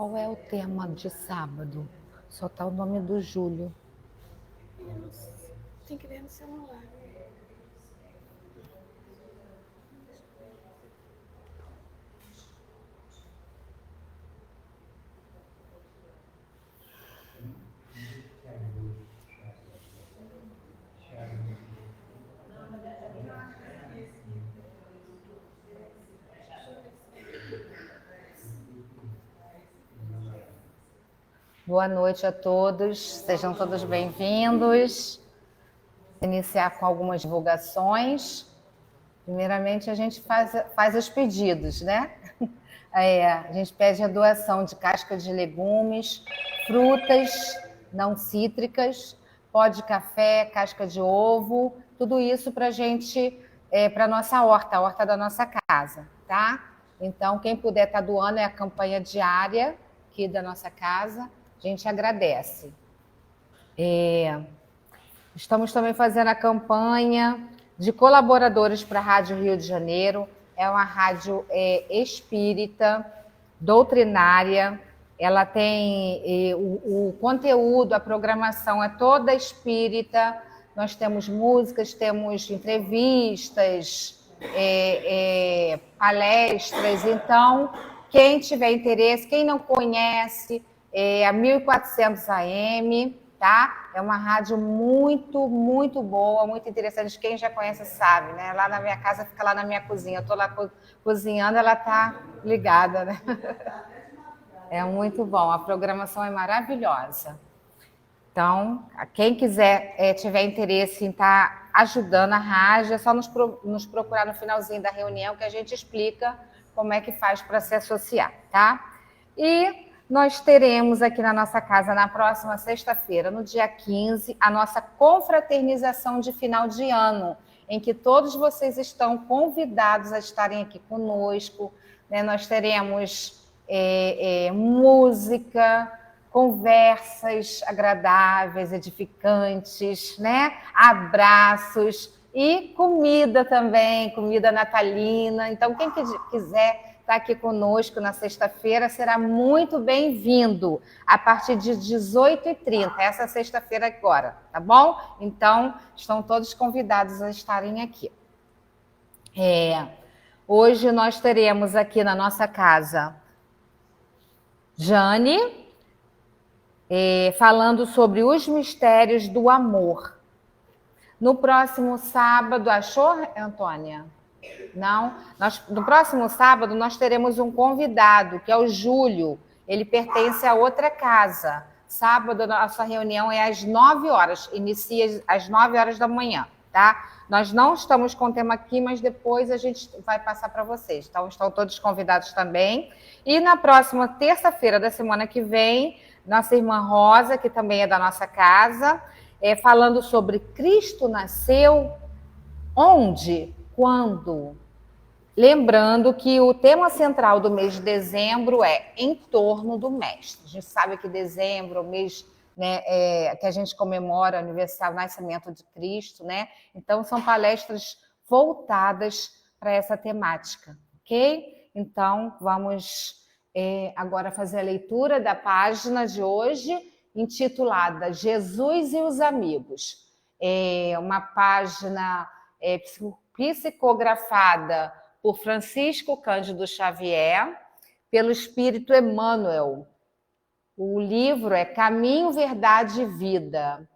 Qual é o tema de sábado? Só tá o nome do Júlio. Tem que ver no celular. Boa noite a todos, sejam todos bem-vindos. Iniciar com algumas divulgações. Primeiramente, a gente faz os pedidos, né? A gente pede a doação de casca de legumes, frutas não cítricas, pó de café, casca de ovo, tudo isso para a gente, para a nossa horta, a horta da nossa casa, tá? Então, quem puder estar doando, é a campanha diária aqui da nossa casa, a gente agradece. Estamos também fazendo a campanha de colaboradores para a Rádio Rio de Janeiro. É uma rádio espírita, doutrinária. Ela tem o conteúdo, a programação é toda espírita. Nós temos músicas, temos entrevistas, palestras. Então, quem tiver interesse, quem não conhece, a 1400 AM, tá? É uma rádio muito, muito boa, muito interessante. Quem já conhece sabe, né? Lá na minha casa, fica lá na minha cozinha. Eu tô lá cozinhando, ela tá ligada, né? É muito bom, a programação é maravilhosa. Então, quem quiser, tiver interesse em estar ajudando a rádio, é só nos procurar no finalzinho da reunião que a gente explica como é que faz para se associar, tá? E nós teremos aqui na nossa casa, na próxima sexta-feira, no dia 15, a nossa confraternização de final de ano, em que todos vocês estão convidados a estarem aqui conosco, né? Nós teremos música, conversas agradáveis, edificantes, né? Abraços e comida também, comida natalina. Então, quem quiser estar aqui conosco na sexta-feira será muito bem-vindo a partir de 18h30, essa sexta-feira agora, tá bom? Então, estão todos convidados a estarem aqui. Hoje nós teremos aqui na nossa casa Jane, falando sobre os mistérios do amor. No próximo sábado, achou, Antônia? Não? No próximo sábado, nós teremos um convidado, que é o Júlio. Ele pertence a outra casa. Sábado, a nossa reunião é às 9h, inicia às 9h da manhã, tá? Nós não estamos com o tema aqui, mas depois a gente vai passar para vocês. Então, estão todos convidados também. E na próxima terça-feira da semana que vem, nossa irmã Rosa, que também é da nossa casa, falando sobre Cristo nasceu onde? Quando? Lembrando que o tema central do mês de dezembro é em torno do Mestre. A gente sabe que dezembro é o mês, né, que a gente comemora o aniversário do nascimento de Cristo, né? Então, são palestras voltadas para essa temática, ok? Então, vamos agora fazer a leitura da página de hoje, intitulada Jesus e os Amigos. É uma página psicografada por Francisco Cândido Xavier, pelo Espírito Emmanuel. O livro é Caminho, Verdade e Vida,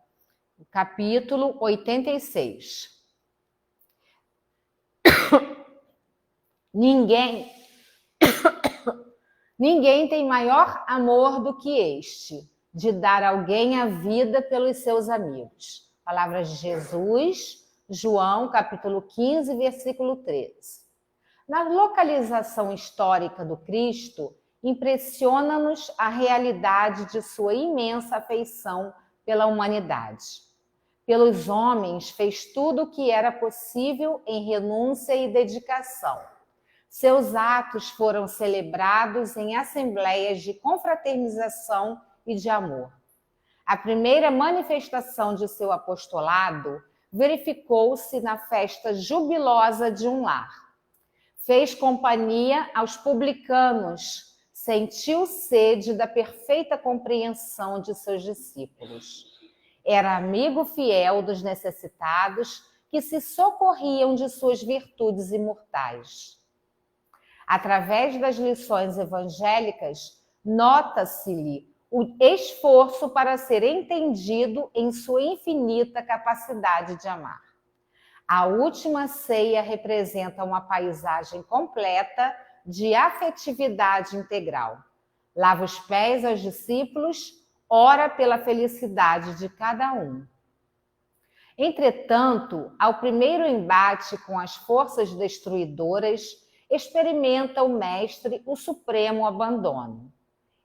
capítulo 86. Ninguém tem maior amor do que este, de dar alguém a vida pelos seus amigos. Palavras de Jesus, João, capítulo 15, versículo 13. Na localização histórica do Cristo, impressiona-nos a realidade de sua imensa afeição pela humanidade. Pelos homens, fez tudo o que era possível em renúncia e dedicação. Seus atos foram celebrados em assembleias de confraternização e de amor. A primeira manifestação de seu apostolado verificou-se na festa jubilosa de um lar. Fez companhia aos publicanos, sentiu sede da perfeita compreensão de seus discípulos. Era amigo fiel dos necessitados que se socorriam de suas virtudes imortais. Através das lições evangélicas, nota-se-lhe o esforço para ser entendido em sua infinita capacidade de amar. A última ceia representa uma paisagem completa de afetividade integral. Lava os pés aos discípulos, ora pela felicidade de cada um. Entretanto, ao primeiro embate com as forças destruidoras, experimenta o mestre o supremo abandono.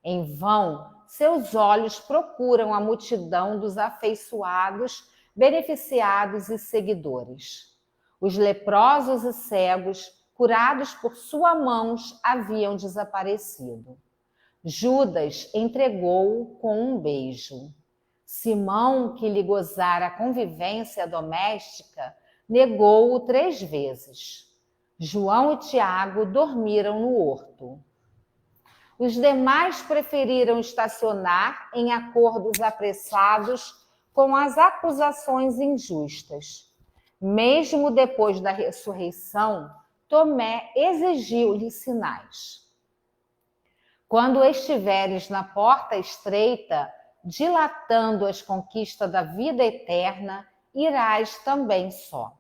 Em vão, seus olhos procuram a multidão dos afeiçoados, beneficiados e seguidores. Os leprosos e cegos, curados por suas mãos, haviam desaparecido. Judas entregou-o com um beijo. Simão, que lhe gozara a convivência doméstica, negou-o 3 vezes. João e Tiago dormiram no horto. Os demais preferiram estacionar em acordos apressados com as acusações injustas. Mesmo depois da ressurreição, Tomé exigiu-lhe sinais. Quando estiveres na porta estreita, dilatando as conquistas da vida eterna, irás também só.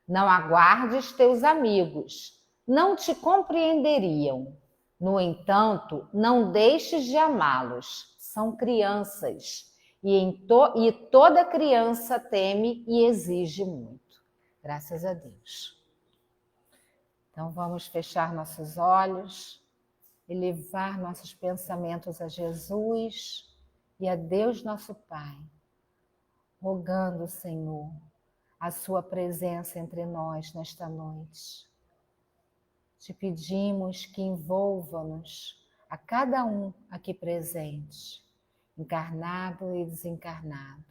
Não aguardes teus amigos, não te compreenderiam. No entanto, não deixes de amá-los, são crianças, e toda criança teme e exige muito. Graças a Deus. Então vamos fechar nossos olhos, elevar nossos pensamentos a Jesus e a Deus nosso Pai, rogando, Senhor, a sua presença entre nós nesta noite. Te pedimos que envolva-nos, a cada um aqui presente, encarnado e desencarnado.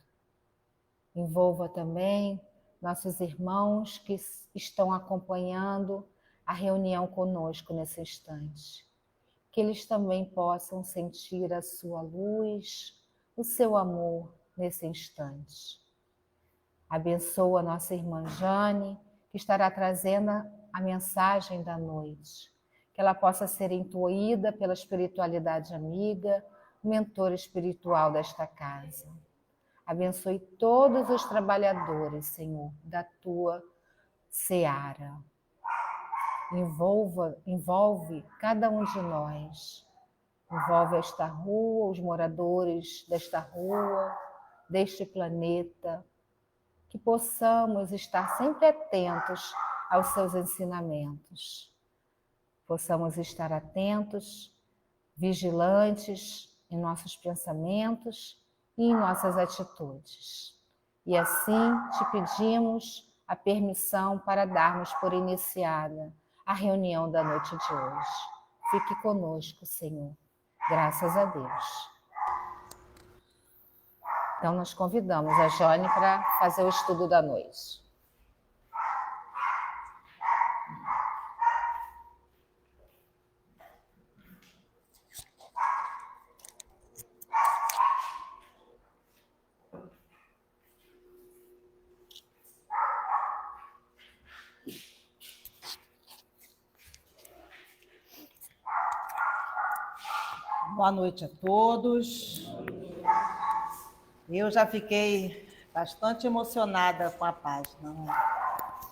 Envolva também nossos irmãos que estão acompanhando a reunião conosco nesse instante. Que eles também possam sentir a sua luz, o seu amor nesse instante. Abençoa a nossa irmã Jane, que estará trazendo a mensagem da noite. Que ela possa ser intuída pela espiritualidade amiga, mentor espiritual desta casa. Abençoe todos os trabalhadores, Senhor, da tua seara. Envolve cada um de nós. Envolve esta rua, os moradores desta rua, deste planeta. Que possamos estar sempre atentos aos seus ensinamentos. Possamos estar atentos, vigilantes em nossos pensamentos e em nossas atitudes. E assim te pedimos a permissão para darmos por iniciada a reunião da noite de hoje. Fique conosco, Senhor. Graças a Deus. Então, nós convidamos a Jane para fazer o estudo da noite. Boa noite a todos. Eu já fiquei bastante emocionada com a página, né?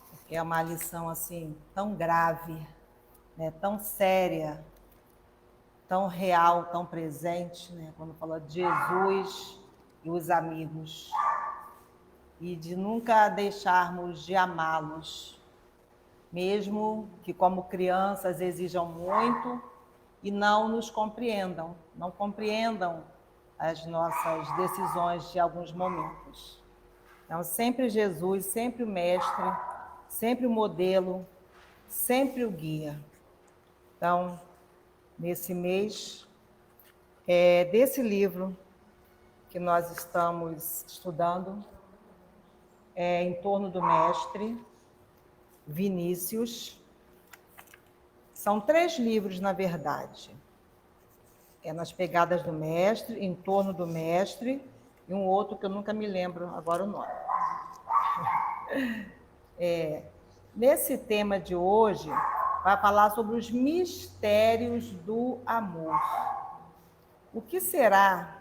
Porque é uma lição assim tão grave, né? Tão séria, tão real, tão presente, né? Quando fala de Jesus e os amigos, e de nunca deixarmos de amá-los, mesmo que como crianças exijam muito e não nos compreendam, não compreendam as nossas decisões de alguns momentos. Então, sempre Jesus, sempre o mestre, sempre o modelo, sempre o guia. Então, nesse mês, desse livro que nós estamos estudando, em torno do mestre Vinícius. São 3 livros, na verdade. nas pegadas do mestre, em torno do mestre, e um outro que eu nunca me lembro agora o nome. Nesse tema de hoje, vai falar sobre os mistérios do amor. O que será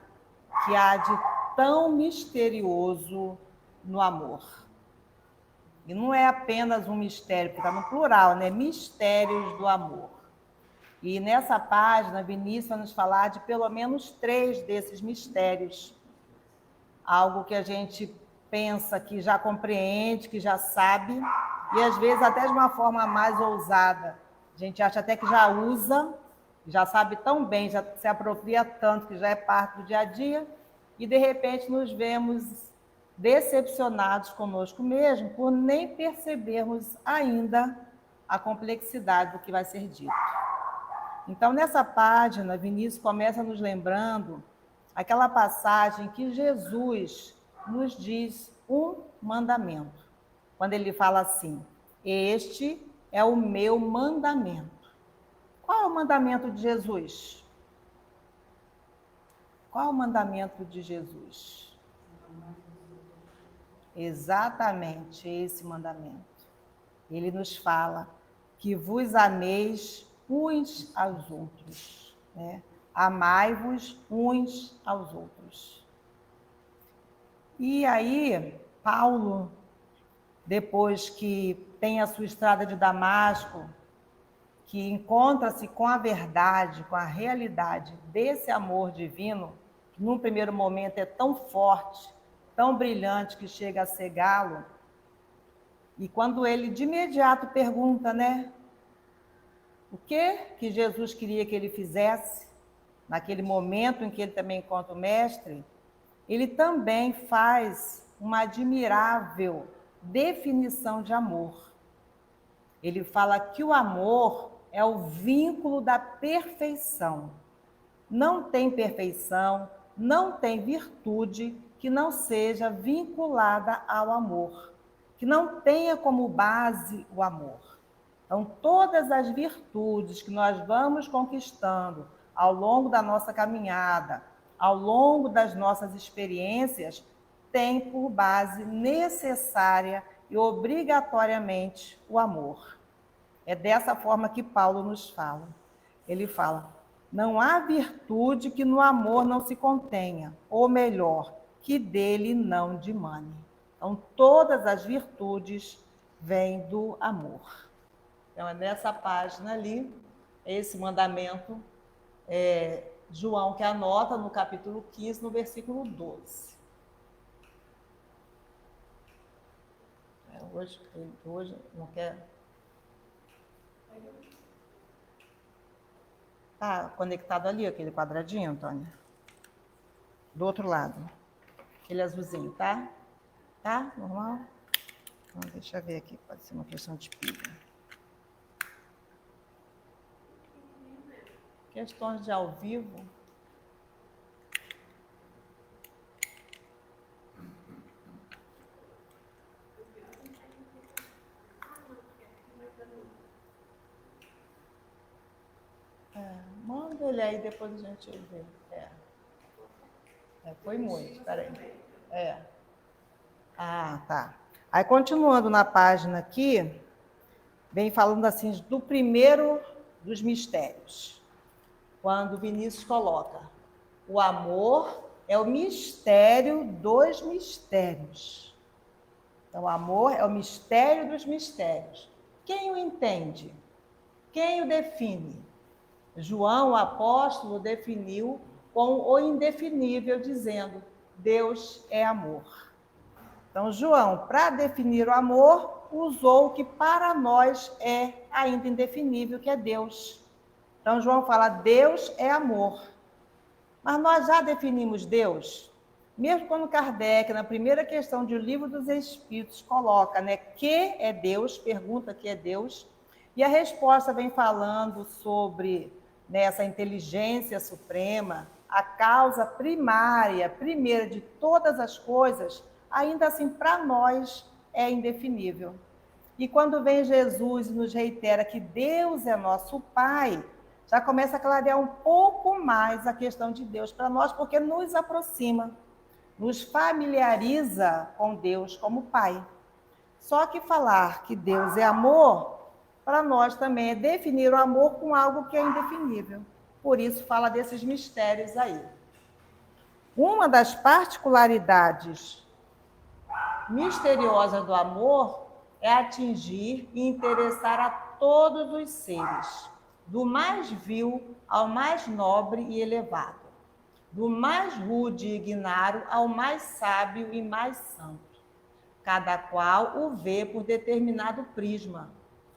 que há de tão misterioso no amor? E não é apenas um mistério, porque está no plural, né? Mistérios do amor. E nessa página, Vinícius vai nos falar de pelo menos 3 desses mistérios. Algo que a gente pensa que já compreende, que já sabe, e às vezes até de uma forma mais ousada. A gente acha até que já usa, já sabe tão bem, já se apropria tanto, que já é parte do dia a dia, e de repente nos vemos decepcionados conosco mesmo, por nem percebermos ainda a complexidade do que vai ser dito. Então, nessa página, Vinícius começa nos lembrando aquela passagem que Jesus nos diz um mandamento. Quando ele fala assim, este é o meu mandamento. Qual é o mandamento de Jesus? Qual é o mandamento de Jesus? Exatamente esse mandamento. Ele nos fala que vos ameis uns aos outros, né? Amai-vos uns aos outros. E aí, Paulo, depois que tem a sua estrada de Damasco, que encontra-se com a verdade, com a realidade desse amor divino, que num primeiro momento é tão forte, tão brilhante, que chega a cegá-lo, e quando ele de imediato pergunta, né, o que Jesus queria que ele fizesse, naquele momento em que ele também encontra o mestre, ele também faz uma admirável definição de amor. Ele fala que o amor é o vínculo da perfeição. Não tem perfeição, não tem virtude que não seja vinculada ao amor, que não tenha como base o amor. Então, todas as virtudes que nós vamos conquistando ao longo da nossa caminhada, ao longo das nossas experiências, têm por base necessária e obrigatoriamente o amor. É dessa forma que Paulo nos fala. Ele fala, não há virtude que no amor não se contenha, ou melhor, que dele não dimane. Então, todas as virtudes vêm do amor. Então, é nessa página ali, esse mandamento, João que anota no capítulo 15, no versículo 12. Hoje não quer... Está conectado ali, aquele quadradinho, Antônia? Do outro lado. Aquele azulzinho, tá? Tá? Normal? Então, deixa eu ver aqui, pode ser uma questão de pilha. Questões de ao vivo. Manda ele aí, depois a gente vê. Foi muito, peraí. Ah, tá. Aí, continuando na página aqui, vem falando assim do primeiro dos mistérios. Quando Vinícius coloca, o amor é o mistério dos mistérios. Então, o amor é o mistério dos mistérios. Quem o entende? Quem o define? João, o apóstolo, definiu com o indefinível, dizendo, Deus é amor. Então, João, para definir o amor, usou o que para nós é ainda indefinível, que é Deus. Então, João fala, Deus é amor. Mas nós já definimos Deus? Mesmo quando Kardec, na primeira questão de O Livro dos Espíritos, coloca, né, que é Deus, pergunta que é Deus, e a resposta vem falando sobre, né, essa inteligência suprema, a causa primária, primeira de todas as coisas, ainda assim, para nós, é indefinível. E quando vem Jesus e nos reitera que Deus é nosso Pai, já começa a clarear um pouco mais a questão de Deus para nós, porque nos aproxima, nos familiariza com Deus como Pai. Só que falar que Deus é amor, para nós também é definir o amor com algo que é indefinível. Por isso fala desses mistérios aí. Uma das particularidades misteriosas do amor é atingir e interessar a todos os seres, do mais vil ao mais nobre e elevado, do mais rude e ignaro ao mais sábio e mais santo. Cada qual o vê por determinado prisma,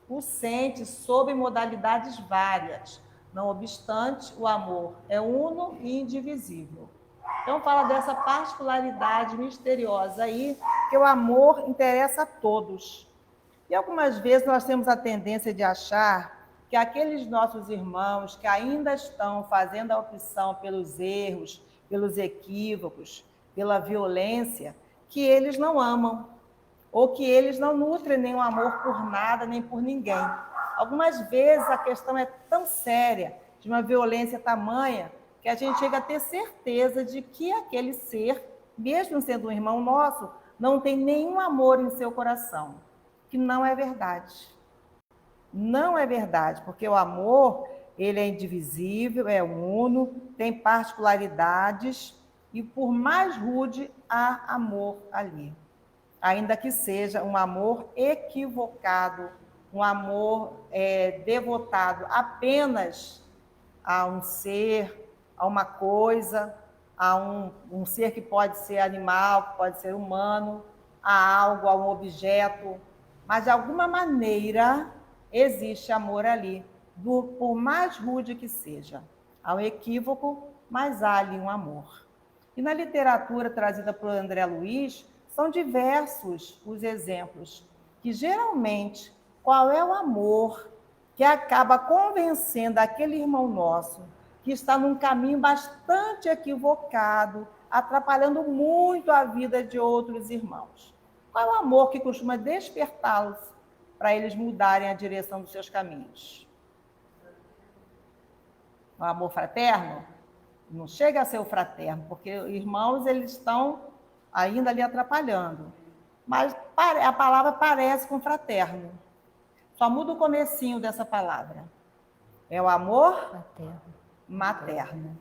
o sente sob modalidades várias. Não obstante, o amor é uno e indivisível. Então, fala dessa particularidade misteriosa aí, que o amor interessa a todos. E algumas vezes nós temos a tendência de achar que aqueles nossos irmãos que ainda estão fazendo a opção pelos erros, pelos equívocos, pela violência, que eles não amam, ou que eles não nutrem nenhum amor por nada, nem por ninguém. Algumas vezes a questão é tão séria, de uma violência tamanha, que a gente chega a ter certeza de que aquele ser, mesmo sendo um irmão nosso, não tem nenhum amor em seu coração, que não é verdade. Não é verdade, porque o amor, ele é indivisível, é uno, tem particularidades, e por mais rude, há amor ali. Ainda que seja um amor equivocado, um amor devotado apenas a um ser, a uma coisa, a um ser que pode ser animal, que pode ser humano, a algo, a um objeto, mas de alguma maneira existe amor ali, por mais rude que seja. Há um equívoco, mas há ali um amor. E na literatura trazida por André Luiz, são diversos os exemplos, que geralmente, qual é o amor que acaba convencendo aquele irmão nosso, que está num caminho bastante equivocado, atrapalhando muito a vida de outros irmãos? Qual é o amor que costuma despertá-los para eles mudarem a direção dos seus caminhos? O amor fraterno? Não chega a ser o fraterno, porque irmãos, eles estão ainda ali atrapalhando. Mas a palavra parece com fraterno. Só muda o comecinho dessa palavra. É o amor materno.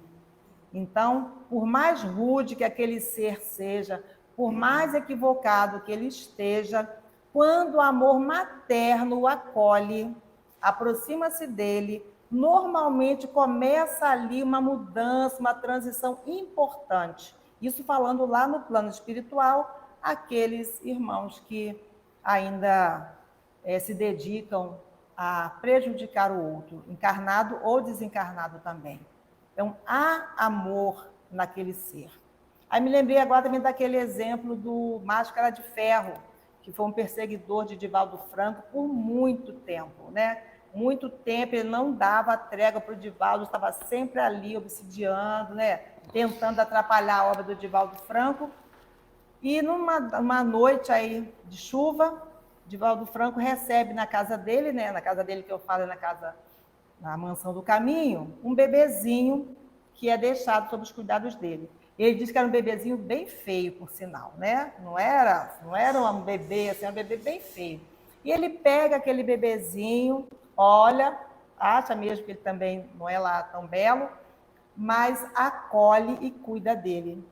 Então, por mais rude que aquele ser seja, por mais equivocado que ele esteja, quando o amor materno o acolhe, aproxima-se dele, normalmente começa ali uma mudança, uma transição importante. Isso falando lá no plano espiritual, aqueles irmãos que ainda se dedicam a prejudicar o outro, encarnado ou desencarnado também. Então, há amor naquele ser. Aí me lembrei agora também daquele exemplo do Máscara de Ferro, que foi um perseguidor de Divaldo Franco por muito tempo, né? Muito tempo ele não dava trégua para o Divaldo, estava sempre ali obsidiando, né? Tentando atrapalhar a obra do Divaldo Franco. E numa noite aí de chuva, Divaldo Franco recebe na casa dele, né? Na casa dele que eu falo, na Mansão do Caminho, um bebezinho que é deixado sob os cuidados dele. Ele disse que era um bebezinho bem feio, por sinal, né? Não era um bebê, assim, era um bebê bem feio. E ele pega aquele bebezinho, olha, acha mesmo que ele também não é lá tão belo, mas acolhe e cuida dele.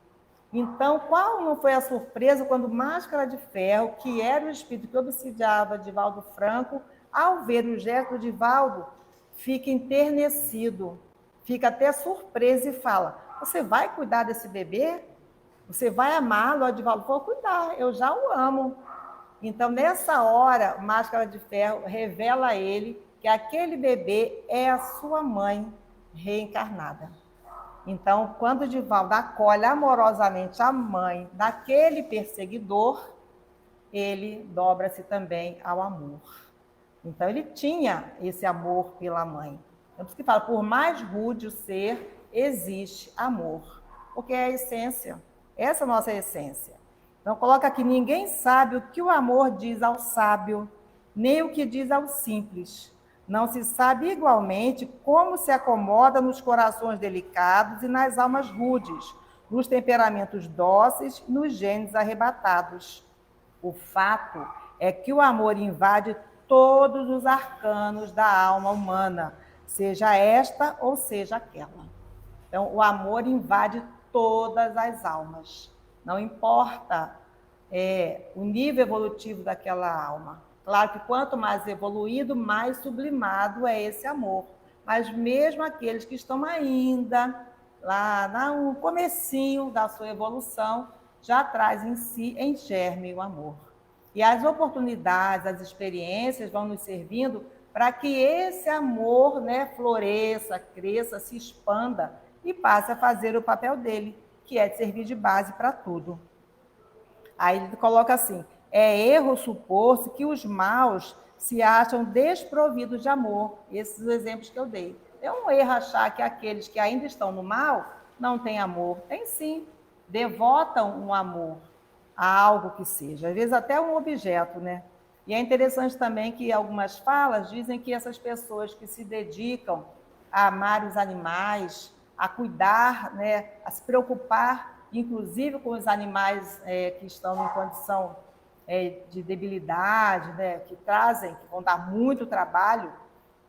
Então, qual não foi a surpresa quando Máscara de Ferro, que era o espírito que obsidiava Divaldo Franco, ao ver o gesto de Divaldo, fica enternecido, fica até surpreso e fala: você vai cuidar desse bebê? Você vai amá-lo? O Divaldo falou: cuidar, eu já o amo. Então, nessa hora, Máscara de Ferro revela a ele que aquele bebê é a sua mãe reencarnada. Então, quando Divaldo acolhe amorosamente a mãe daquele perseguidor, ele dobra-se também ao amor. Então, ele tinha esse amor pela mãe. É por isso que fala, por mais rude o ser, existe amor. Porque é a essência. Essa é a nossa essência. Então, coloca aqui, ninguém sabe o que o amor diz ao sábio, nem o que diz ao simples. Não se sabe igualmente como se acomoda nos corações delicados e nas almas rudes, nos temperamentos dóceis e nos genes arrebatados. O fato é que o amor invade todos os arcanos da alma humana, seja esta ou seja aquela. Então, o amor invade todas as almas. Não importa o nível evolutivo daquela alma. Claro que quanto mais evoluído, mais sublimado é esse amor. Mas mesmo aqueles que estão ainda lá no comecinho da sua evolução, já traz em si, em germe, o amor. E as oportunidades, as experiências vão nos servindo para que esse amor, né, floresça, cresça, se expanda e passe a fazer o papel dele, que é de servir de base para tudo. Aí ele coloca assim: é erro supor-se que os maus se acham desprovidos de amor. Esses exemplos que eu dei. É um erro achar que aqueles que ainda estão no mal não têm amor. Tem sim. Devotam um amor a algo que seja, às vezes até um objeto, né? E é interessante também que algumas falas dizem que essas pessoas que se dedicam a amar os animais, a cuidar, né, a se preocupar, inclusive com os animais que estão em condição de debilidade, né, que vão dar muito trabalho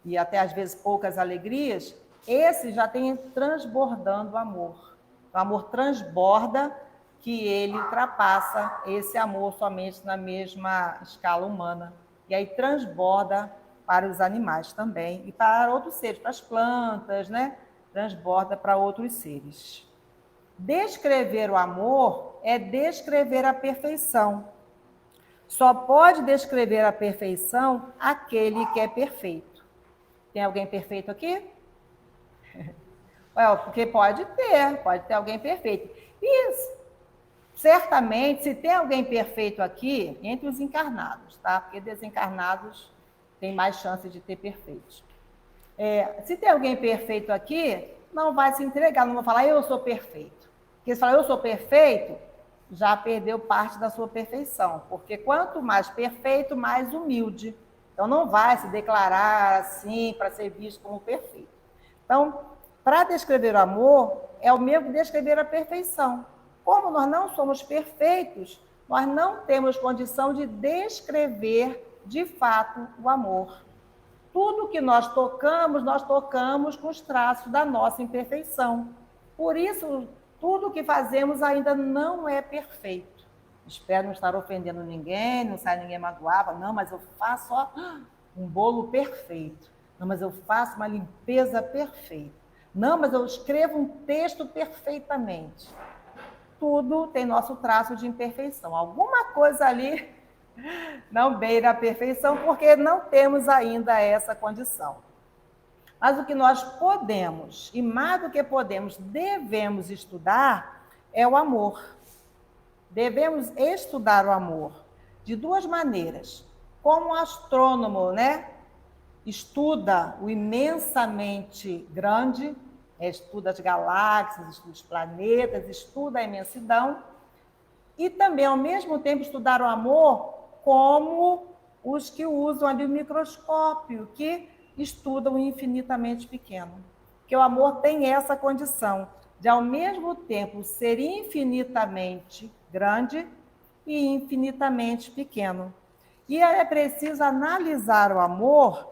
e até às vezes poucas alegrias, esse já tem transbordando o amor. O amor transborda, que ele ultrapassa esse amor somente na mesma escala humana. E aí transborda para os animais também e para outros seres, para as plantas, né? Transborda para outros seres. Descrever o amor é descrever a perfeição. Só pode descrever a perfeição aquele que é perfeito. Tem alguém perfeito aqui? Porque pode ter alguém perfeito. E certamente, se tem alguém perfeito aqui, entre os encarnados, tá? Porque desencarnados tem mais chance de ter perfeitos. Se tem alguém perfeito aqui, não vai se entregar, não vai falar, eu sou perfeito. Porque se falar, eu sou perfeito, já perdeu parte da sua perfeição. Porque quanto mais perfeito, mais humilde. Então, não vai se declarar assim para ser visto como perfeito. Então, para descrever o amor, é o mesmo que descrever a perfeição. Como nós não somos perfeitos, nós não temos condição de descrever de fato o amor. Tudo que nós tocamos com os traços da nossa imperfeição. Por isso, tudo que fazemos ainda não é perfeito. Espero não estar ofendendo ninguém, não sai ninguém magoado. Não, mas eu faço um bolo perfeito. Não, mas eu faço uma limpeza perfeita. Não, mas eu escrevo um texto perfeitamente. Tudo tem nosso traço de imperfeição. Alguma coisa ali não beira a perfeição, porque não temos ainda essa condição. Mas o que nós podemos, e mais do que podemos, devemos estudar, é o amor. Devemos estudar o amor de duas maneiras. Como um astrônomo, né, estuda o imensamente grande, estuda as galáxias, estuda os planetas, estuda a imensidão, e também, ao mesmo tempo, estudar o amor como os que usam ali o microscópio, que estudam o infinitamente pequeno. Porque o amor tem essa condição de, ao mesmo tempo, ser infinitamente grande e infinitamente pequeno. E é preciso analisar o amor,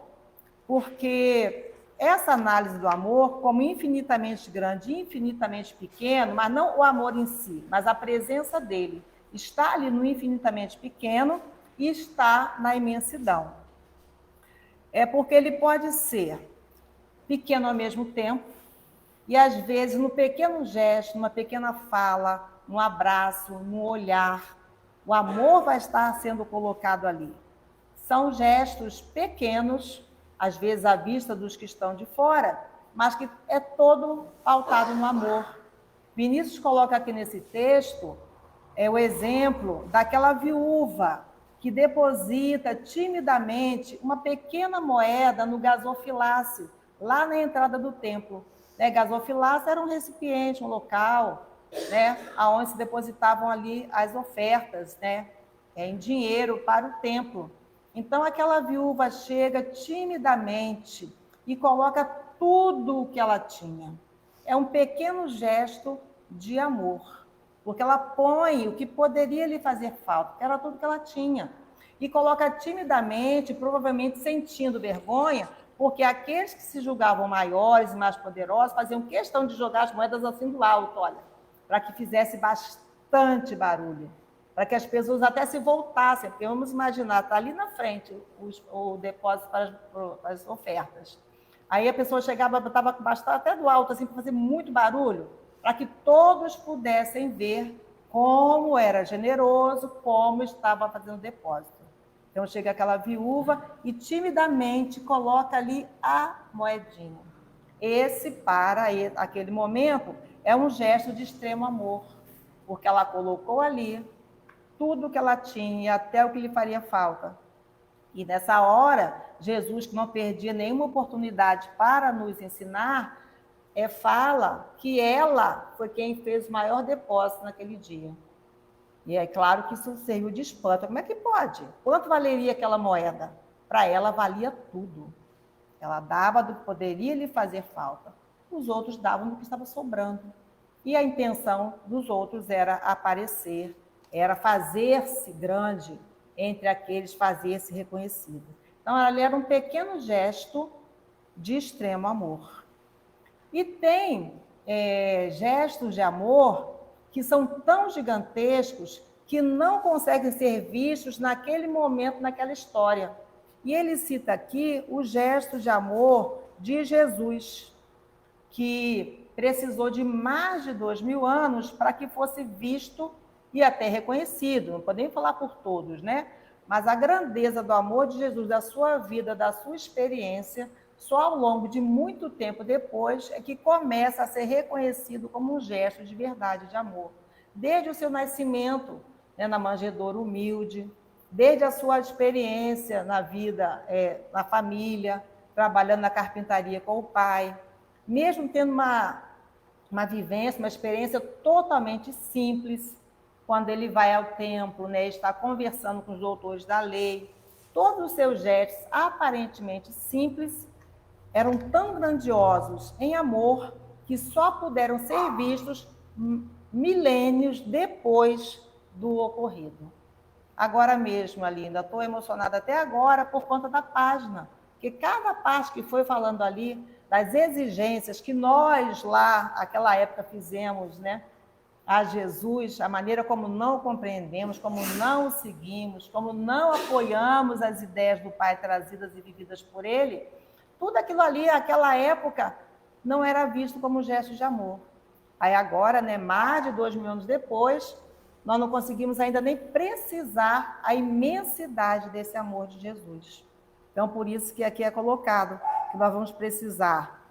porque essa análise do amor como infinitamente grande e infinitamente pequeno, mas não o amor em si, mas a presença dele, está ali no infinitamente pequeno e está na imensidão. É porque ele pode ser pequeno ao mesmo tempo e, às vezes, no pequeno gesto, numa pequena fala, num abraço, num olhar, o amor vai estar sendo colocado ali. São gestos pequenos, às vezes à vista dos que estão de fora, mas que é todo pautado no amor. Vinícius coloca aqui nesse texto o exemplo daquela viúva que deposita timidamente uma pequena moeda no gasofilácio, lá na entrada do templo. Gasofilácio era um recipiente, um local, onde se depositavam ali as ofertas, em dinheiro para o templo. Então, aquela viúva chega timidamente e coloca tudo o que ela tinha. É um pequeno gesto de amor, porque ela põe o que poderia lhe fazer falta, que era tudo que ela tinha, e coloca timidamente, provavelmente sentindo vergonha, porque aqueles que se julgavam maiores e mais poderosos faziam questão de jogar as moedas assim do alto, olha, para que fizesse bastante barulho, para que as pessoas até se voltassem, porque vamos imaginar, está ali na frente o depósito para as ofertas. Aí a pessoa chegava, botava bastante até do alto, assim, para fazer muito barulho, para que todos pudessem ver como era generoso, como estava fazendo depósito. Então chega aquela viúva e timidamente coloca ali a moedinha. Esse, para aquele momento, é um gesto de extremo amor, porque ela colocou ali tudo que ela tinha e até o que lhe faria falta. E nessa hora, Jesus, que não perdia nenhuma oportunidade para nos ensinar, fala que ela foi quem fez o maior depósito naquele dia. E é claro que isso serviu de espanto. Como é que pode? Quanto valeria aquela moeda? Para ela valia tudo. Ela dava do que poderia lhe fazer falta. Os outros davam do que estava sobrando. E a intenção dos outros era aparecer, era fazer-se grande entre aqueles, fazer-se reconhecido. Então, ela era um pequeno gesto de extremo amor. E tem gestos de amor que são tão gigantescos que não conseguem ser vistos naquele momento, naquela história. E ele cita aqui o gesto de amor de Jesus, que precisou de mais de 2000 anos para que fosse visto e até reconhecido. Não podemos falar por todos, né? Mas a grandeza do amor de Jesus, da sua vida, da sua experiência, só ao longo de muito tempo depois é que começa a ser reconhecido como um gesto de verdade, de amor. Desde o seu nascimento, né, na manjedoura humilde, desde a sua experiência na vida, na família, trabalhando na carpintaria com o pai, mesmo tendo uma vivência, uma experiência totalmente simples, quando ele vai ao templo, né, está conversando com os doutores da lei, todos os seus gestos aparentemente simples eram tão grandiosos em amor que só puderam ser vistos milênios depois do ocorrido. Agora mesmo, ali, ainda estou emocionada até agora por conta da página, porque cada parte que foi falando ali, das exigências que nós lá, naquela época, fizemos, né, a Jesus, a maneira como não compreendemos, como não o seguimos, como não apoiamos as ideias do Pai trazidas e vividas por Ele, tudo aquilo ali, naquela época, não era visto como um gesto de amor. Aí agora, né, mais de 2000 anos depois, nós não conseguimos ainda nem precisar a imensidade desse amor de Jesus. Então, por isso que aqui é colocado que nós vamos precisar,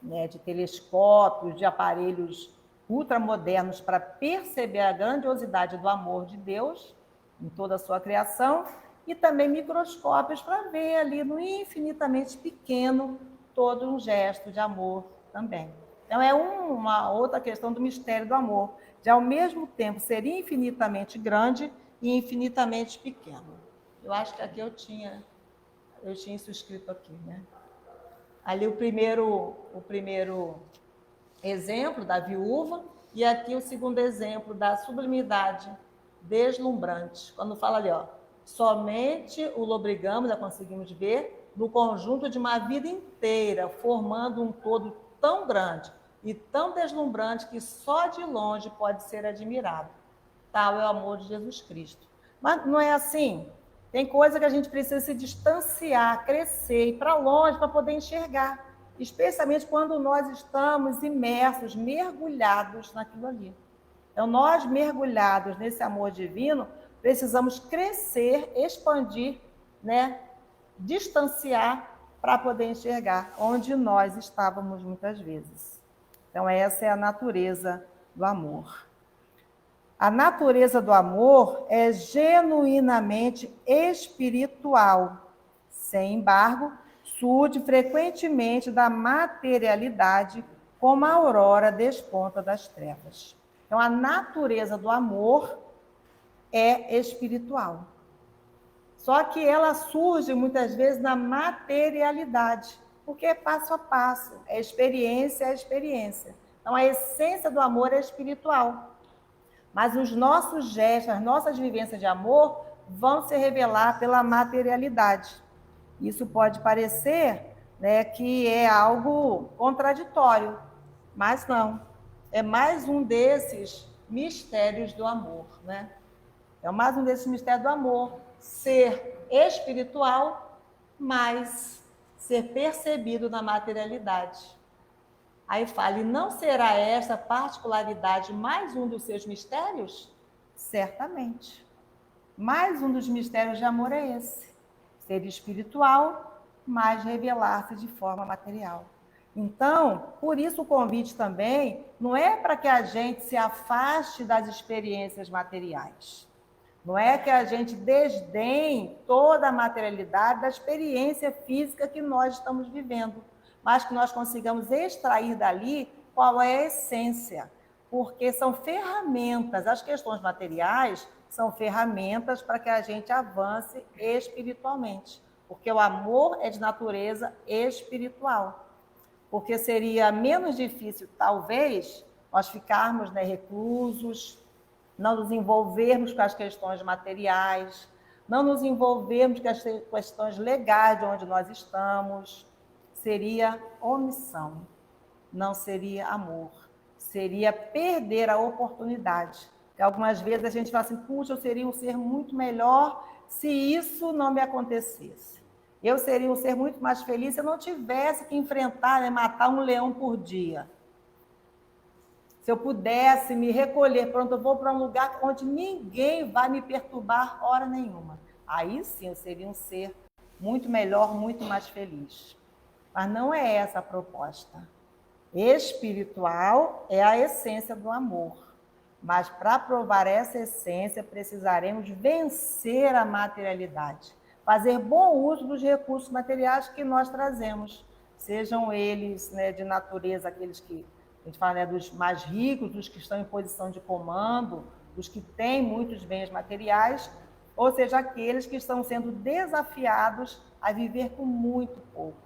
né, de telescópios, de aparelhos ultramodernos para perceber a grandiosidade do amor de Deus em toda a sua criação e também microscópios para ver ali no infinitamente pequeno todo um gesto de amor também. Então, é uma outra questão do mistério do amor, de ao mesmo tempo ser infinitamente grande e infinitamente pequeno. Eu acho que aqui eu tinha isso escrito aqui, né? Ali o primeiro exemplo da viúva e aqui o segundo exemplo da sublimidade deslumbrante. Quando fala ali, ó, somente o lobrigamos, já conseguimos ver, no conjunto de uma vida inteira, formando um todo tão grande e tão deslumbrante que só de longe pode ser admirado. Tal é o amor de Jesus Cristo. Mas não é assim. Tem coisa que a gente precisa se distanciar, crescer, ir para longe para poder enxergar. Especialmente quando nós estamos imersos, mergulhados naquilo ali. Então, nós mergulhados nesse amor divino, precisamos crescer, expandir, né? Distanciar para poder enxergar onde nós estávamos muitas vezes. Então, essa é a natureza do amor. A natureza do amor é genuinamente espiritual. Sem embargo, surge frequentemente da materialidade, como a aurora desponta das trevas. Então, a natureza do amor é espiritual. Só que ela surge muitas vezes na materialidade, porque é passo a passo, é experiência a experiência. Então a essência do amor é espiritual. Mas os nossos gestos, as nossas vivências de amor vão se revelar pela materialidade. Isso pode parecer, né, que é algo contraditório, mas não. É mais um desses mistérios do amor, né? É mais um desses mistérios do amor. Ser espiritual, mas ser percebido na materialidade. Aí fala, e não será essa particularidade mais um dos seus mistérios? Certamente. Mais um dos mistérios de amor é esse. Ser espiritual, mas revelar-se de forma material. Então, por isso o convite também não é para que a gente se afaste das experiências materiais. Não é que a gente desdenhe toda a materialidade da experiência física que nós estamos vivendo, mas que nós consigamos extrair dali qual é a essência, porque são ferramentas, as questões materiais são ferramentas para que a gente avance espiritualmente, porque o amor é de natureza espiritual, porque seria menos difícil, talvez, nós ficarmos, né, reclusos, não nos envolvermos com as questões materiais, não nos envolvermos com as questões legais de onde nós estamos. Seria omissão, não seria amor. Seria perder a oportunidade. Porque algumas vezes a gente fala assim, puxa, eu seria um ser muito melhor se isso não me acontecesse. Eu seria um ser muito mais feliz se eu não tivesse que enfrentar, né, matar um leão por dia. Se eu pudesse me recolher, pronto, eu vou para um lugar onde ninguém vai me perturbar hora nenhuma. Aí sim eu seria um ser muito melhor, muito mais feliz. Mas não é essa a proposta. Espiritual é a essência do amor. Mas para provar essa essência, precisaremos vencer a materialidade. Fazer bom uso dos recursos materiais que nós trazemos. Sejam eles, né, de natureza, aqueles que a gente fala, né, dos mais ricos, dos que estão em posição de comando, dos que têm muitos bens materiais, ou seja, aqueles que estão sendo desafiados a viver com muito pouco,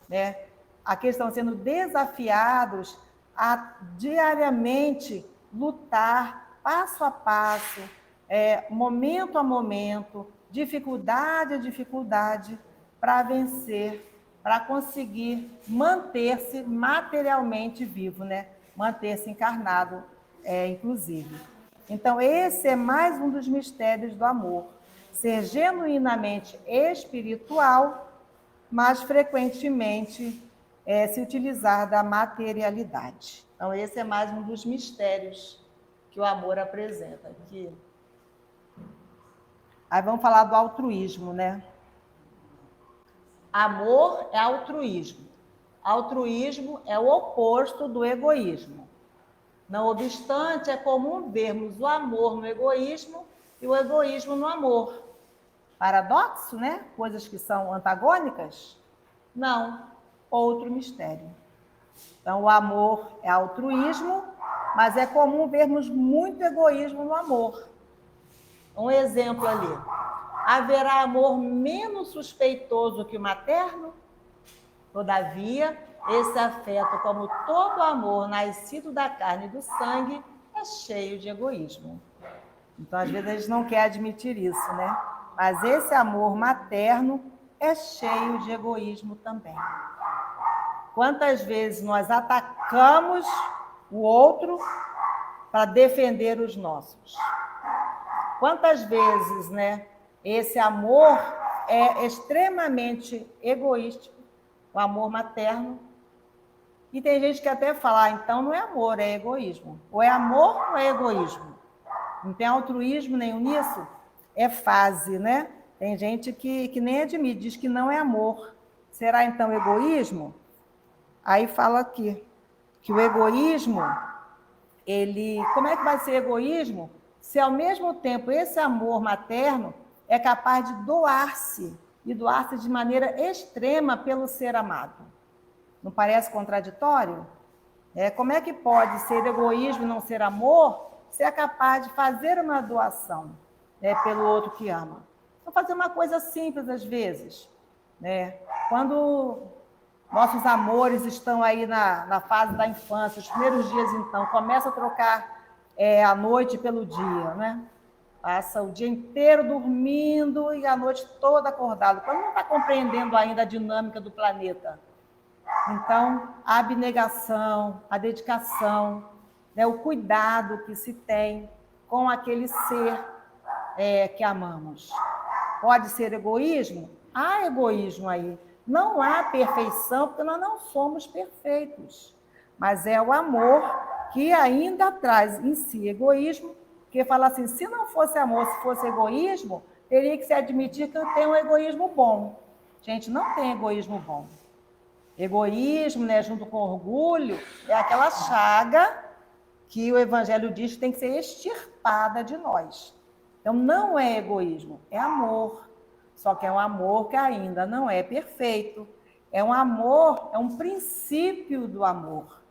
né? Aqueles que estão sendo desafiados a diariamente lutar passo a passo, momento a momento, dificuldade a dificuldade, para vencer, para conseguir manter-se materialmente vivo, né? Manter-se encarnado, inclusive. Então, esse é mais um dos mistérios do amor. Ser genuinamente espiritual, mas frequentemente se utilizar da materialidade. Então, esse é mais um dos mistérios que o amor apresenta aqui. Aí vamos falar do altruísmo, né? Amor é altruísmo. Altruísmo é o oposto do egoísmo. Não obstante, é comum vermos o amor no egoísmo e o egoísmo no amor. Paradoxo, né? Coisas que são antagônicas? Não, outro mistério. Então, o amor é altruísmo, mas é comum vermos muito egoísmo no amor. Um exemplo ali. Haverá amor menos suspeitoso que o materno? Todavia, esse afeto, como todo amor nascido da carne e do sangue, é cheio de egoísmo. Então, às vezes, a gente não quer admitir isso, né? Mas esse amor materno é cheio de egoísmo também. Quantas vezes nós atacamos o outro para defender os nossos? Quantas vezes, né, esse amor é extremamente egoístico, o amor materno, e tem gente que até fala, então não é amor, é egoísmo. Ou é amor ou é egoísmo? Não tem altruísmo nenhum nisso? É fase, né? Tem gente que nem admite, diz que não é amor. Será então egoísmo? Aí fala aqui, que o egoísmo, como é que vai ser egoísmo? Se ao mesmo tempo esse amor materno é capaz de doar-se, e doar-se de maneira extrema pelo ser amado. Não parece contraditório? Como é que pode ser egoísmo e não ser amor, se é capaz de fazer uma doação, pelo outro que ama? Vou fazer uma coisa simples às vezes, né? Quando nossos amores estão aí na fase da infância, os primeiros dias, então, começa a trocar a noite pelo dia, né? Passa o dia inteiro dormindo e a noite toda acordado, quando não está compreendendo ainda a dinâmica do planeta. Então, a abnegação, a dedicação, né, o cuidado que se tem com aquele ser que amamos. Pode ser egoísmo? Há egoísmo aí. Não há perfeição, porque nós não somos perfeitos. Mas é o amor que ainda traz em si egoísmo, que fala assim, se não fosse amor, se fosse egoísmo, teria que se admitir que eu tenho um egoísmo bom. Gente, não tem egoísmo bom. Egoísmo, né, junto com orgulho, é aquela chaga que o Evangelho diz que tem que ser extirpada de nós. Então, não é egoísmo, é amor. Só que é um amor que ainda não é perfeito. É um amor, é um princípio do amor.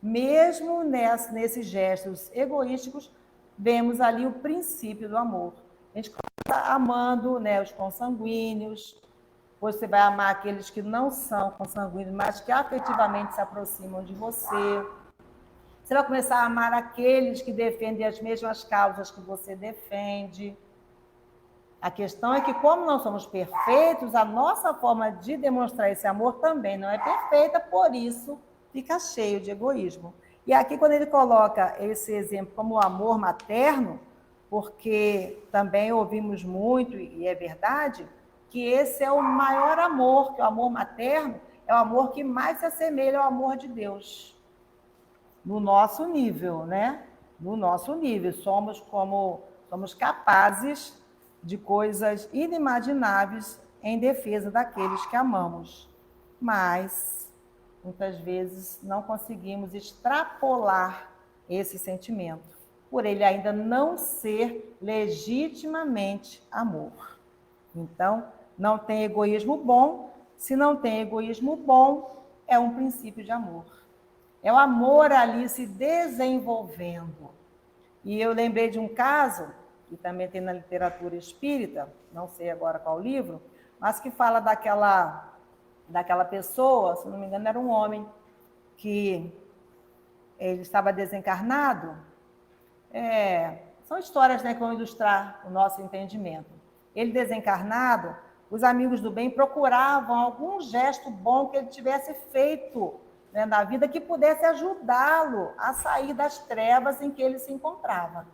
Mesmo nesses gestos egoísticos, vemos ali o princípio do amor. A gente começa amando, né, os consanguíneos, você vai amar aqueles que não são consanguíneos, mas que afetivamente se aproximam de você. Você vai começar a amar aqueles que defendem as mesmas causas que você defende. A questão é que, como não somos perfeitos, a nossa forma de demonstrar esse amor também não é perfeita, por isso fica cheio de egoísmo. E aqui, quando ele coloca esse exemplo como o amor materno, porque também ouvimos muito, e é verdade, que esse é o maior amor, que o amor materno é o amor que mais se assemelha ao amor de Deus. No nosso nível, né? No nosso nível, somos capazes de coisas inimagináveis em defesa daqueles que amamos. Mas, muitas vezes, não conseguimos extrapolar esse sentimento, por ele ainda não ser legitimamente amor. Então, não tem egoísmo bom. Se não tem egoísmo bom, é um princípio de amor. É o amor ali se desenvolvendo. E eu lembrei de um caso, que também tem na literatura espírita, não sei agora qual livro, mas que fala daquela pessoa, se não me engano era um homem, que ele estava desencarnado. São histórias, né, que vão ilustrar o nosso entendimento. Ele desencarnado, os amigos do bem procuravam algum gesto bom que ele tivesse feito, né, na vida, que pudesse ajudá-lo a sair das trevas em que ele se encontrava.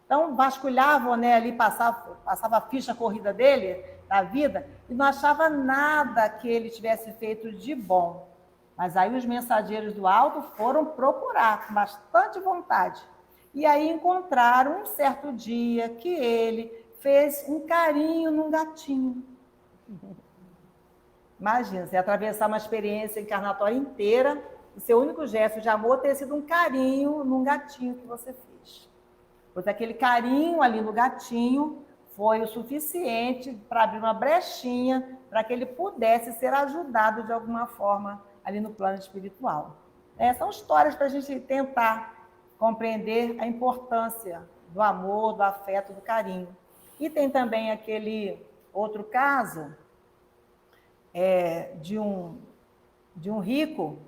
Então, vasculhavam, né, ali, passava a ficha corrida dele, da vida, e não achava nada que ele tivesse feito de bom. Mas aí os mensageiros do alto foram procurar, com bastante vontade. E aí encontraram um certo dia que ele fez um carinho num gatinho. Imagina, você atravessar uma experiência encarnatória inteira, o seu único gesto de amor ter sido um carinho num gatinho que você fez. Pois aquele carinho ali no gatinho foi o suficiente para abrir uma brechinha para que ele pudesse ser ajudado de alguma forma ali no plano espiritual. São histórias para a gente tentar compreender a importância do amor, do afeto, do carinho. E tem também aquele outro caso de um rico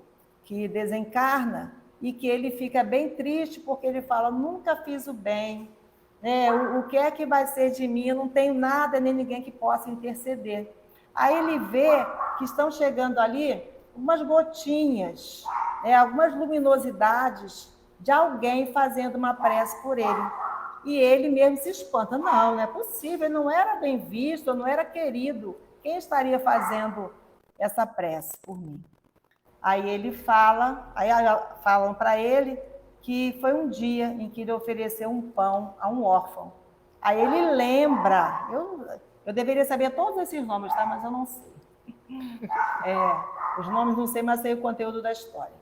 que desencarna e que ele fica bem triste porque ele fala, nunca fiz o bem, né? O que é que vai ser de mim? Eu não tenho nada nem ninguém que possa interceder. Aí ele vê que estão chegando ali umas gotinhas, algumas luminosidades de alguém fazendo uma prece por ele. E ele mesmo se espanta, não é possível, ele não era bem visto, não era querido. Quem estaria fazendo essa prece por mim? Aí ele fala, aí falam para ele que foi um dia em que ele ofereceu um pão a um órfão. Aí ele lembra, eu deveria saber todos esses nomes, tá? Mas eu não sei. Os nomes não sei, mas sei o conteúdo da história.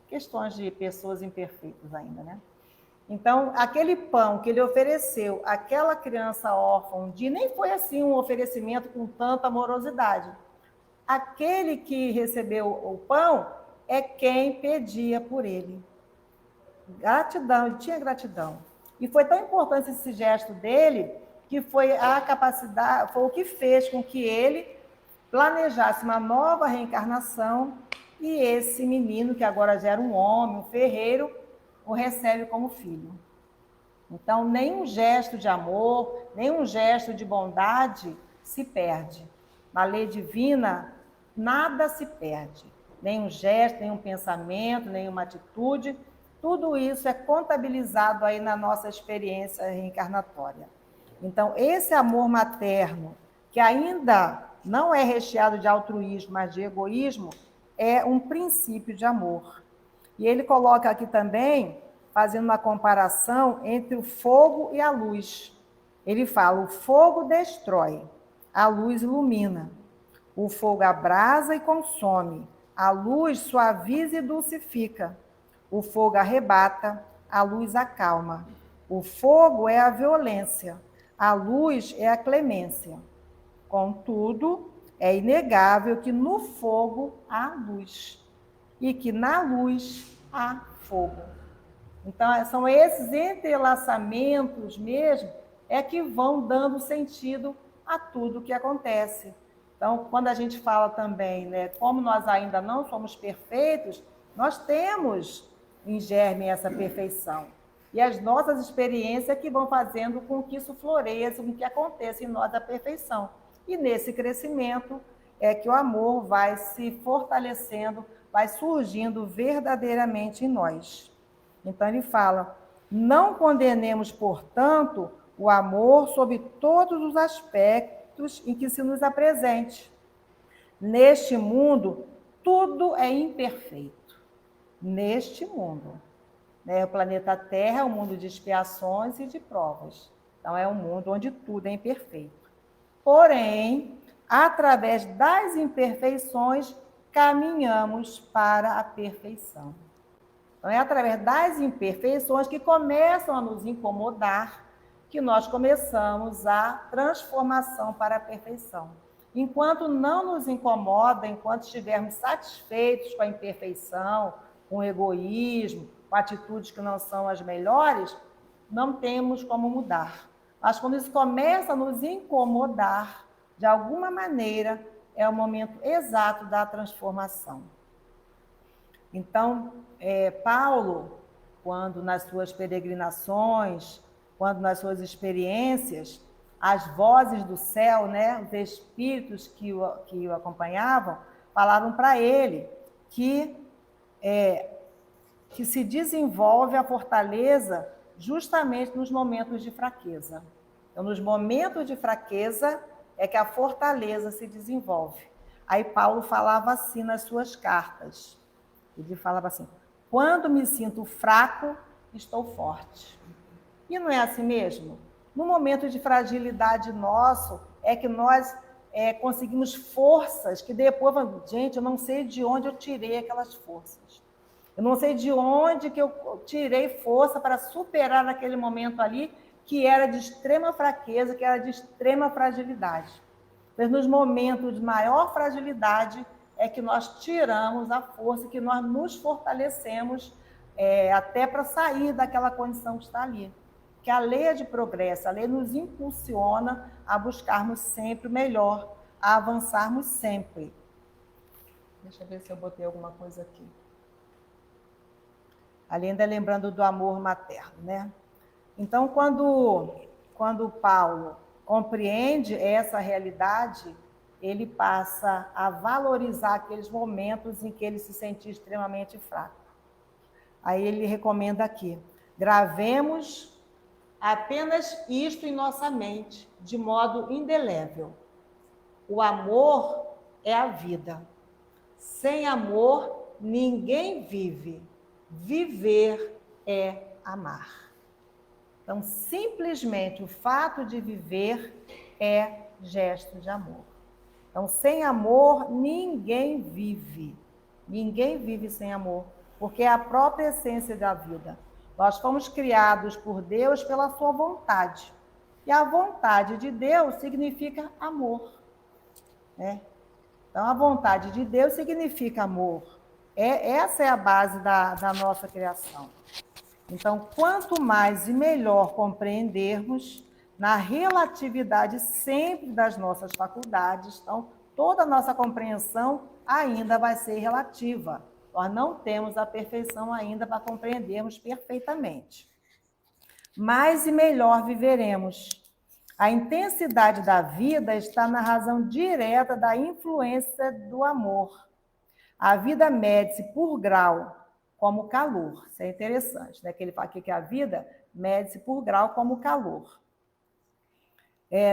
Questões de pessoas imperfeitas ainda, né? Então, aquele pão que ele ofereceu àquela criança órfã um dia, nem foi assim um oferecimento com tanta amorosidade. Aquele que recebeu o pão é quem pedia por ele. Gratidão, ele tinha gratidão. E foi tão importante esse gesto dele, que foi a capacidade, foi o que fez com que ele planejasse uma nova reencarnação e esse menino, que agora já era um homem, um ferreiro, o recebe como filho. Então, nenhum gesto de amor, nenhum gesto de bondade se perde. Na lei divina, nada se perde. Nenhum gesto, nenhum pensamento, nenhuma atitude, tudo isso é contabilizado aí na nossa experiência reencarnatória. Então, esse amor materno, que ainda não é recheado de altruísmo, mas de egoísmo, é um princípio de amor. E ele coloca aqui também, fazendo uma comparação entre o fogo e a luz. Ele fala, o fogo destrói, a luz ilumina. O fogo abrasa e consome, a luz suaviza e dulcifica. O fogo arrebata, a luz acalma. O fogo é a violência, a luz é a clemência. Contudo, é inegável que no fogo há luz e que na luz há fogo. Então, são esses entrelaçamentos mesmo que vão dando sentido a tudo que acontece. Então, quando a gente fala também, né, como nós ainda não somos perfeitos, nós temos em germe essa perfeição. E as nossas experiências que vão fazendo com que isso floresça, com que aconteça em nós a perfeição. E nesse crescimento é que o amor vai se fortalecendo, vai surgindo verdadeiramente em nós. Então ele fala, não condenemos, portanto, o amor sob todos os aspectos em que se nos apresente. Neste mundo, tudo é imperfeito. Neste mundo. Né? O planeta Terra é um mundo de expiações e de provas. Então, é um mundo onde tudo é imperfeito. Porém, através das imperfeições, caminhamos para a perfeição. Então, é através das imperfeições que começam a nos incomodar que nós começamos a transformação para a perfeição. Enquanto não nos incomoda, enquanto estivermos satisfeitos com a imperfeição, com o egoísmo, com atitudes que não são as melhores, não temos como mudar. Mas quando isso começa a nos incomodar, de alguma maneira, é o momento exato da transformação. Então, Paulo, quando nas suas peregrinações, quando nas suas experiências, as vozes do céu, né, os espíritos que o acompanhavam, falaram para ele que se desenvolve a fortaleza justamente nos momentos de fraqueza. Então, nos momentos de fraqueza é que a fortaleza se desenvolve. Aí Paulo falava assim nas suas cartas. Ele falava assim, quando me sinto fraco, estou forte. E não é assim mesmo? No momento de fragilidade nosso, é que nós conseguimos forças que depois, gente, eu não sei de onde eu tirei aquelas forças. Eu não sei de onde que eu tirei força para superar naquele momento ali, que era de extrema fraqueza, que era de extrema fragilidade. Mas nos momentos de maior fragilidade é que nós tiramos a força, que nós nos fortalecemos até para sair daquela condição que está ali. Que a lei é de progresso, a lei nos impulsiona a buscarmos sempre o melhor, a avançarmos sempre. Deixa eu ver se eu botei alguma coisa aqui. Ali ainda lembrando do amor materno, né? Então, quando Paulo compreende essa realidade, ele passa a valorizar aqueles momentos em que ele se sentia extremamente fraco. Aí ele recomenda aqui, gravemos apenas isto em nossa mente, de modo indelével. O amor é a vida. Sem amor, ninguém vive. Viver é amar. Então, simplesmente o fato de viver é gesto de amor. Então, sem amor, ninguém vive. Ninguém vive sem amor, porque é a própria essência da vida. Nós fomos criados por Deus pela sua vontade. E a vontade de Deus significa amor. Né? Então, a vontade de Deus significa amor. Essa é a base da nossa criação. Então, quanto mais e melhor compreendermos, na relatividade sempre das nossas faculdades. Então, toda a nossa compreensão ainda vai ser relativa. Nós não temos a perfeição ainda para compreendermos perfeitamente. Mais e melhor viveremos. A intensidade da vida está na razão direta da influência do amor. A vida mede-se por grau, como calor. Isso é interessante, né? Que ele fala aqui que a vida mede-se por grau como calor.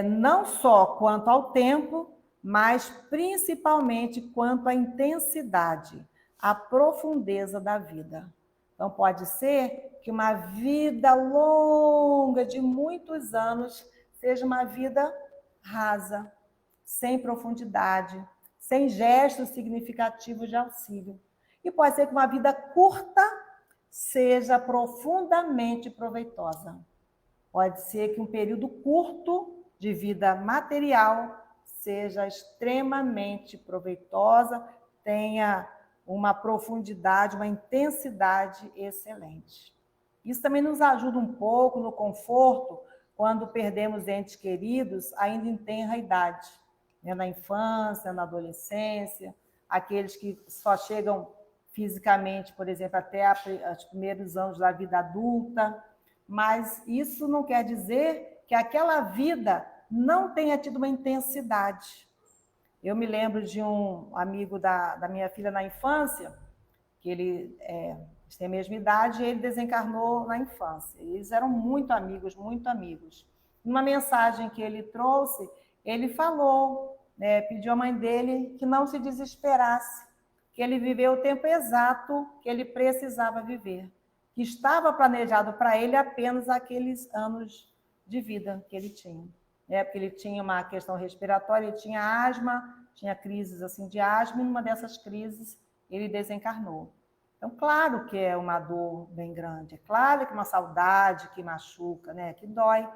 Não só quanto ao tempo, mas principalmente quanto à intensidade, à profundeza da vida. Então, pode ser que uma vida longa, de muitos anos, seja uma vida rasa, sem profundidade, sem gestos significativos de auxílio. E pode ser que uma vida curta seja profundamente proveitosa. Pode ser que um período curto de vida material seja extremamente proveitosa, tenha uma profundidade, uma intensidade excelente. Isso também nos ajuda um pouco no conforto quando perdemos entes queridos ainda em tenra idade, né? Na infância, na adolescência, aqueles que só chegam fisicamente, por exemplo, até os primeiros anos da vida adulta, mas isso não quer dizer que aquela vida não tenha tido uma intensidade. Eu me lembro de um amigo da minha filha na infância, que eles têm a mesma idade, e ele desencarnou na infância. Eles eram muito amigos, muito amigos. Numa mensagem que ele trouxe, ele falou, pediu à mãe dele que não se desesperasse, que ele viveu o tempo exato que ele precisava viver, que estava planejado para ele apenas aqueles anos de vida que ele tinha. Porque ele tinha uma questão respiratória, ele tinha asma, tinha crises assim de asma, e numa dessas crises ele desencarnou. Então, claro que é uma dor bem grande, é claro que é uma saudade que machuca, né, que dói,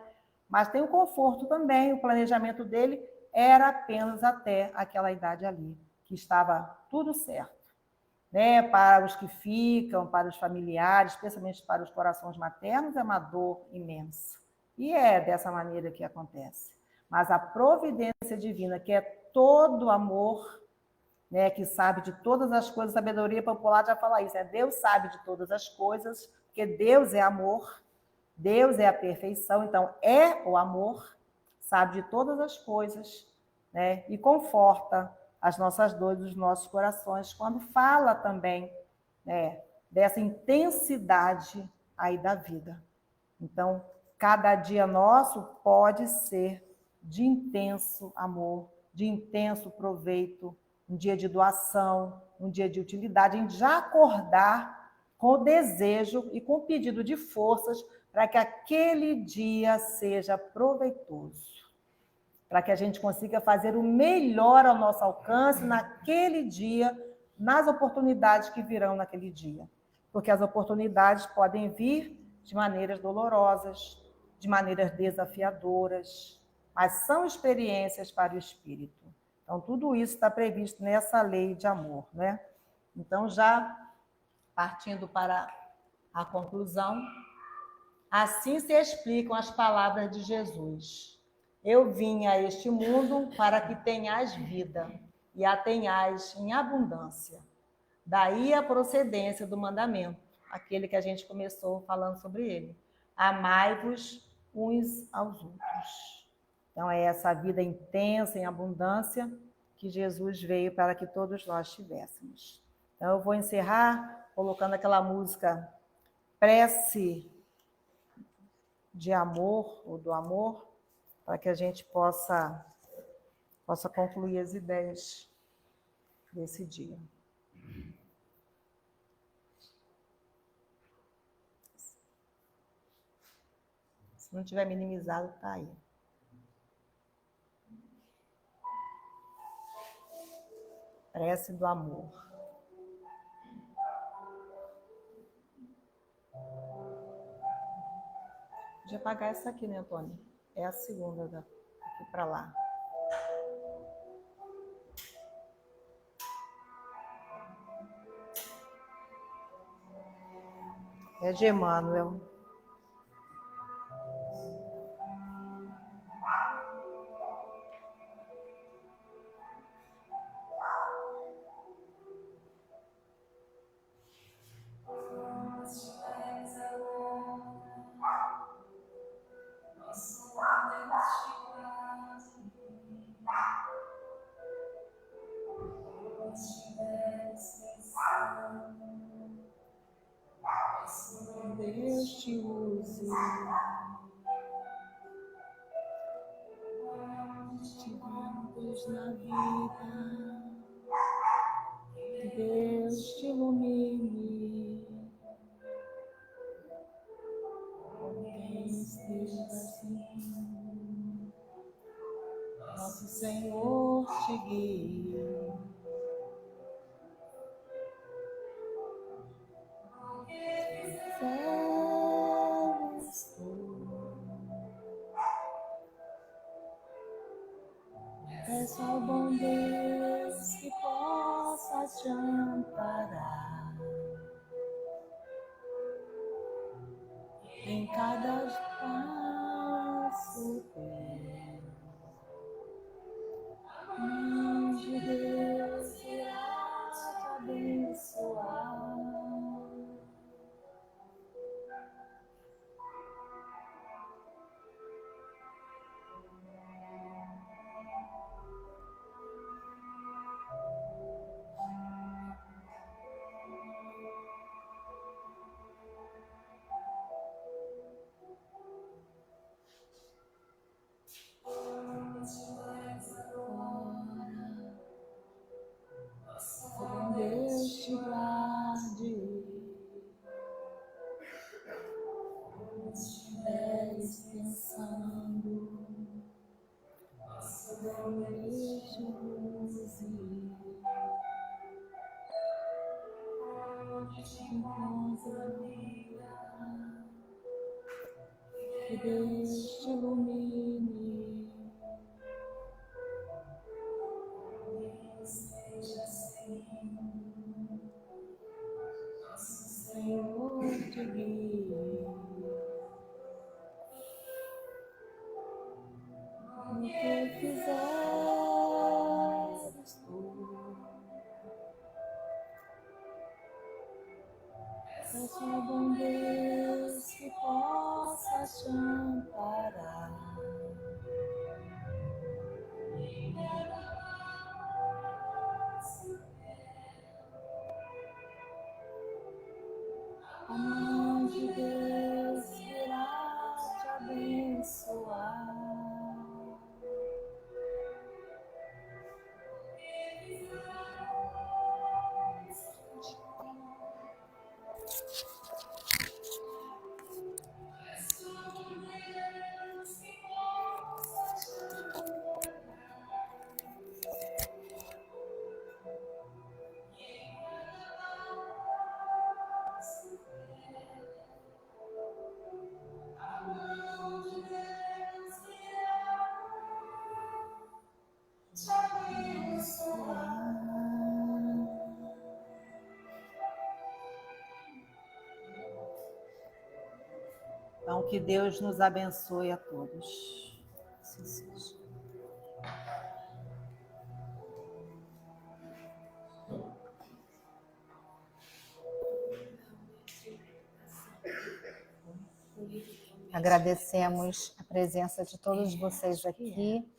mas tem o conforto também. O planejamento dele era apenas até aquela idade ali, que estava tudo certo. Né? Para os que ficam, para os familiares, especialmente para os corações maternos, é uma dor imensa. E é dessa maneira que acontece. Mas a providência divina, que é todo amor, né, que sabe de todas as coisas, a sabedoria popular já fala isso, Deus sabe de todas as coisas, porque Deus é amor, Deus é a perfeição, então é o amor, sabe de todas as coisas, né, e conforta as nossas dores dos nossos corações, quando fala também, né, dessa intensidade aí da vida. Então, cada dia nosso pode ser de intenso amor, de intenso proveito, um dia de doação, um dia de utilidade, a gente já acordar com o desejo e com o pedido de forças para que aquele dia seja proveitoso, para que a gente consiga fazer o melhor ao nosso alcance naquele dia, nas oportunidades que virão naquele dia. Porque as oportunidades podem vir de maneiras dolorosas, de maneiras desafiadoras, mas são experiências para o espírito. Então, tudo isso está previsto nessa lei de amor, né? Então, já partindo para a conclusão, assim se explicam as palavras de Jesus. Eu vim a este mundo para que tenhais vida, e a tenhais em abundância. Daí a procedência do mandamento, aquele que a gente começou falando sobre ele. Amai-vos uns aos outros. Então, é essa vida intensa, em abundância, que Jesus veio para que todos nós tivéssemos. Então, eu vou encerrar colocando aquela música Prece de Amor, ou do Amor, para que a gente possa concluir as ideias desse dia. Se não tiver minimizado, está aí. Prece do Amor. Podia apagar essa aqui, né, Antônio? É a segunda daqui para lá. É de Emmanuel. Deus te use. Estivermos na vida, que Deus te ilumine. Quem esteja assim, nosso Senhor te guie. Peço ao bom Deus que possa te amparar em cada passo teu. A mão de Deus irá te abençoar. Com Deus te guarde, quando estiveres pensando, com Deus te use, onde te encontra a vida, que Deus te ilumine. Seja assim, nosso Senhor te guie. No que fizeres tu, peço ao bom Deus que possa te amparar. A mão de Deus irá te abençoar. Então, que Deus nos abençoe a todos. Assim seja. Agradecemos a presença de todos vocês aqui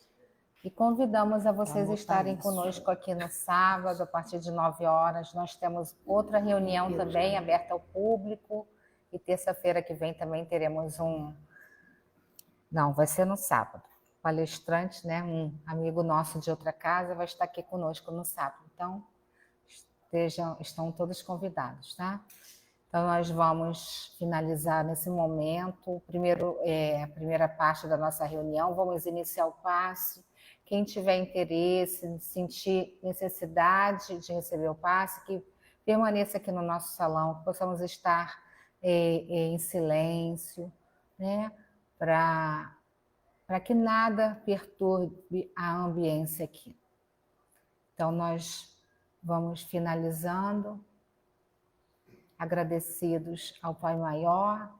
e convidamos a vocês estarem conosco aqui no sábado, a partir de 9 horas. Nós temos outra reunião também aberta ao público e terça-feira que vem também teremos Não, vai ser no sábado. Palestrante, né? Um amigo nosso de outra casa vai estar aqui conosco no sábado. Então, estão todos convidados, tá? Então, nós vamos finalizar nesse momento a primeira parte da nossa reunião. Vamos iniciar o passe. Quem tiver interesse, sentir necessidade de receber o passe, que permaneça aqui no nosso salão, que possamos estar em silêncio, né? Para que nada perturbe a ambiência aqui. Então, nós vamos finalizando, agradecidos ao Pai Maior,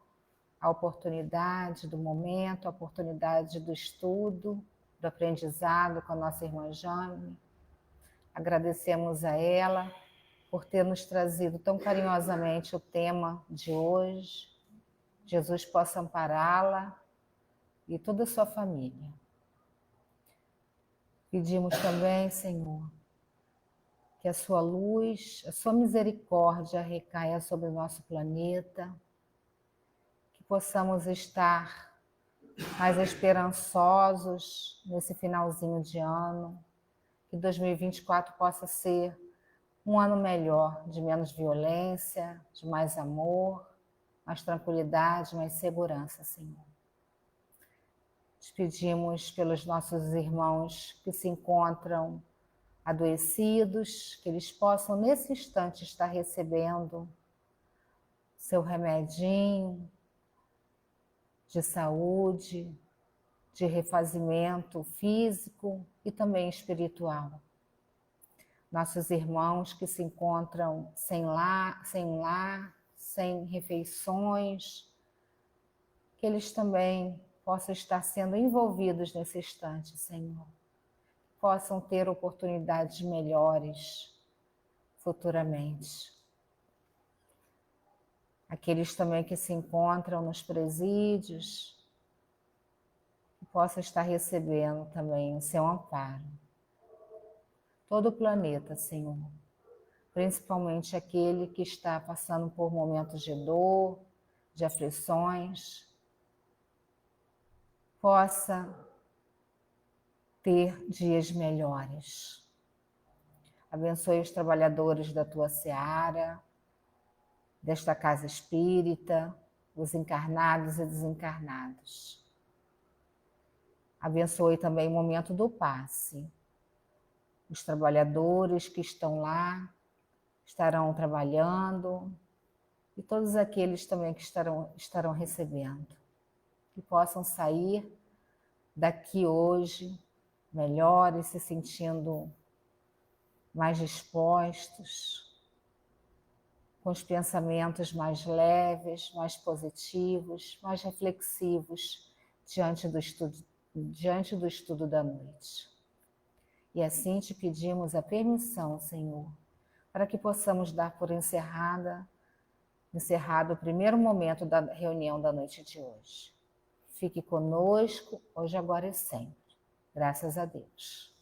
a oportunidade do momento, a oportunidade do estudo, do aprendizado com a nossa irmã Jane. Agradecemos a ela por ter nos trazido tão carinhosamente o tema de hoje. Jesus possa ampará-la e toda a sua família. Pedimos também, Senhor, que a sua luz, a sua misericórdia recaia sobre o nosso planeta, possamos estar mais esperançosos nesse finalzinho de ano, que 2024 possa ser um ano melhor, de menos violência, de mais amor, mais tranquilidade, mais segurança, Senhor. Te pedimos pelos nossos irmãos que se encontram adoecidos, que eles possam nesse instante estar recebendo seu remedinho de saúde, de refazimento físico e também espiritual. Nossos irmãos que se encontram sem lar, sem refeições, que eles também possam estar sendo envolvidos nesse instante, Senhor. Possam ter oportunidades melhores futuramente. Aqueles também que se encontram nos presídios, que possam estar recebendo também o seu amparo. Todo o planeta, Senhor, principalmente aquele que está passando por momentos de dor, de aflições, possa ter dias melhores. Abençoe os trabalhadores da tua seara, desta casa espírita, os encarnados e desencarnados. Abençoe também o momento do passe. Os trabalhadores que estão lá estarão trabalhando e todos aqueles também que estarão recebendo. Que possam sair daqui hoje melhores, se sentindo mais dispostos, com os pensamentos mais leves, mais positivos, mais reflexivos diante do estudo da noite. E assim te pedimos a permissão, Senhor, para que possamos dar por encerrado o primeiro momento da reunião da noite de hoje. Fique conosco, hoje, agora e sempre. Graças a Deus.